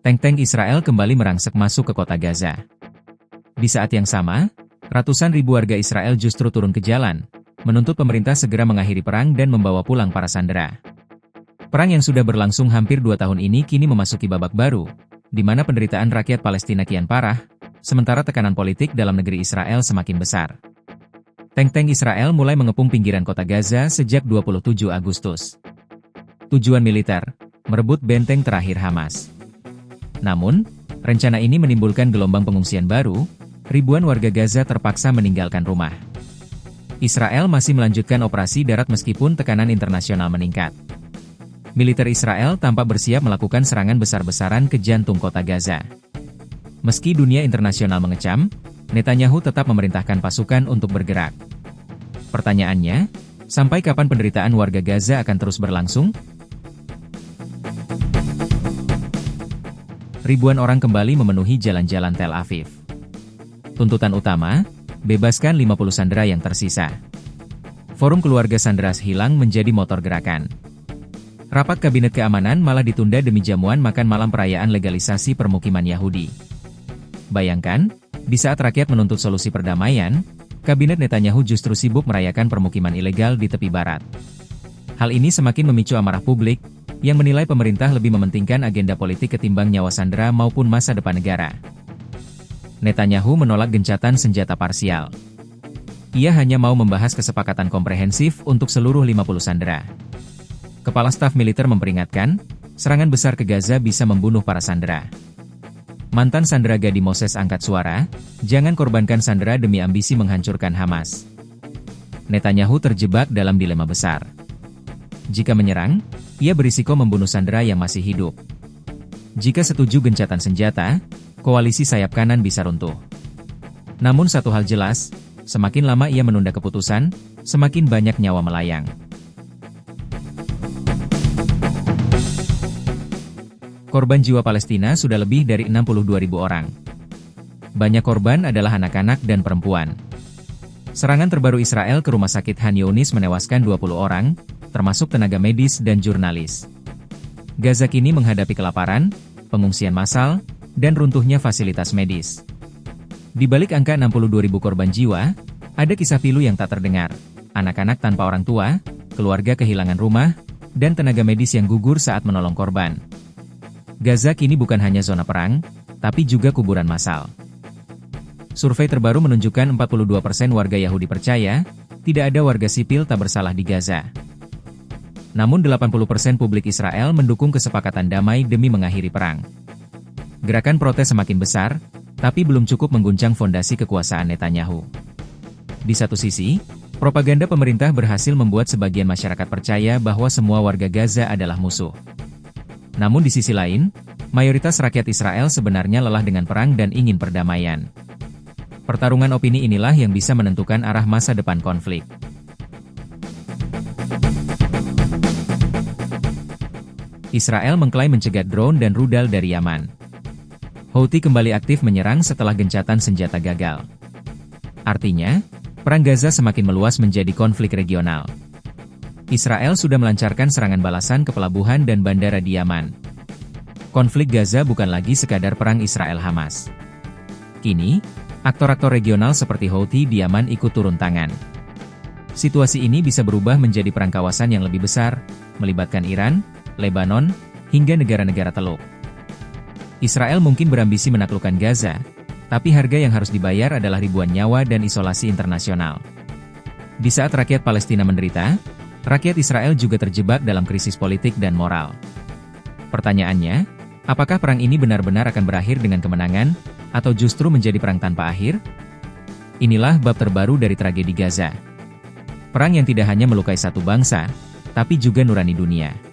Tank-tank Israel kembali merangsek masuk ke kota Gaza. Di saat yang sama, ratusan ribu warga Israel justru turun ke jalan, menuntut pemerintah segera mengakhiri perang dan membawa pulang para sandera. Perang yang sudah berlangsung hampir 2 tahun ini kini memasuki babak baru, di mana penderitaan rakyat Palestina kian parah, sementara tekanan politik dalam negeri Israel semakin besar. Tank-tank Israel mulai mengepung pinggiran kota Gaza sejak 27 Agustus. Tujuan militer, merebut benteng terakhir Hamas. Namun, rencana ini menimbulkan gelombang pengungsian baru, ribuan warga Gaza terpaksa meninggalkan rumah. Israel masih melanjutkan operasi darat meskipun tekanan internasional meningkat. Militer Israel tampak bersiap melakukan serangan besar-besaran ke jantung kota Gaza. Meski dunia internasional mengecam, Netanyahu tetap memerintahkan pasukan untuk bergerak. Pertanyaannya, sampai kapan penderitaan warga Gaza akan terus berlangsung? Ribuan orang kembali memenuhi jalan-jalan Tel Aviv. Tuntutan utama, bebaskan 50 sandera yang tersisa. Forum keluarga sandera hilang menjadi motor gerakan. Rapat Kabinet Keamanan malah ditunda demi jamuan makan malam perayaan legalisasi permukiman Yahudi. Bayangkan, di saat rakyat menuntut solusi perdamaian, Kabinet Netanyahu justru sibuk merayakan permukiman ilegal di tepi barat. Hal ini semakin memicu amarah publik, yang menilai pemerintah lebih mementingkan agenda politik ketimbang nyawa sandera maupun masa depan negara. Netanyahu menolak gencatan senjata parsial. Ia hanya mau membahas kesepakatan komprehensif untuk seluruh 50 sandera. Kepala Staf Militer memperingatkan, serangan besar ke Gaza bisa membunuh para sandera. Mantan sandera Gadi Moses angkat suara, jangan korbankan sandera demi ambisi menghancurkan Hamas. Netanyahu terjebak dalam dilema besar. Jika menyerang, ia berisiko membunuh sandera yang masih hidup. Jika setuju gencatan senjata, koalisi sayap kanan bisa runtuh. Namun satu hal jelas, semakin lama ia menunda keputusan, semakin banyak nyawa melayang. Korban jiwa Palestina sudah lebih dari 62.000 orang. Banyak korban adalah anak-anak dan perempuan. Serangan terbaru Israel ke rumah sakit Han Younis menewaskan 20 orang, termasuk tenaga medis dan jurnalis. Gaza kini menghadapi kelaparan, pengungsian massal, dan runtuhnya fasilitas medis. Di balik angka 62.000 korban jiwa, ada kisah pilu yang tak terdengar. Anak-anak tanpa orang tua, keluarga kehilangan rumah, dan tenaga medis yang gugur saat menolong korban. Gaza kini bukan hanya zona perang, tapi juga kuburan massal. Survei terbaru menunjukkan 42% warga Yahudi percaya, tidak ada warga sipil tak bersalah di Gaza. Namun 80% publik Israel mendukung kesepakatan damai demi mengakhiri perang. Gerakan protes semakin besar, tapi belum cukup mengguncang fondasi kekuasaan Netanyahu. Di satu sisi, propaganda pemerintah berhasil membuat sebagian masyarakat percaya bahwa semua warga Gaza adalah musuh. Namun di sisi lain, mayoritas rakyat Israel sebenarnya lelah dengan perang dan ingin perdamaian. Pertarungan opini inilah yang bisa menentukan arah masa depan konflik. Israel mengklaim mencegat drone dan rudal dari Yaman. Houthi kembali aktif menyerang setelah gencatan senjata gagal. Artinya, perang Gaza semakin meluas menjadi konflik regional. Israel sudah melancarkan serangan balasan ke pelabuhan dan bandara di Yaman. Konflik Gaza bukan lagi sekadar perang Israel-Hamas. Kini, aktor-aktor regional seperti Houthi di Yaman ikut turun tangan. Situasi ini bisa berubah menjadi perang kawasan yang lebih besar, melibatkan Iran, Lebanon, hingga negara-negara Teluk. Israel mungkin berambisi menaklukkan Gaza, tapi harga yang harus dibayar adalah ribuan nyawa dan isolasi internasional. Di saat rakyat Palestina menderita, rakyat Israel juga terjebak dalam krisis politik dan moral. Pertanyaannya, apakah perang ini benar-benar akan berakhir dengan kemenangan, atau justru menjadi perang tanpa akhir? Inilah bab terbaru dari tragedi Gaza. Perang yang tidak hanya melukai satu bangsa, tapi juga nurani dunia.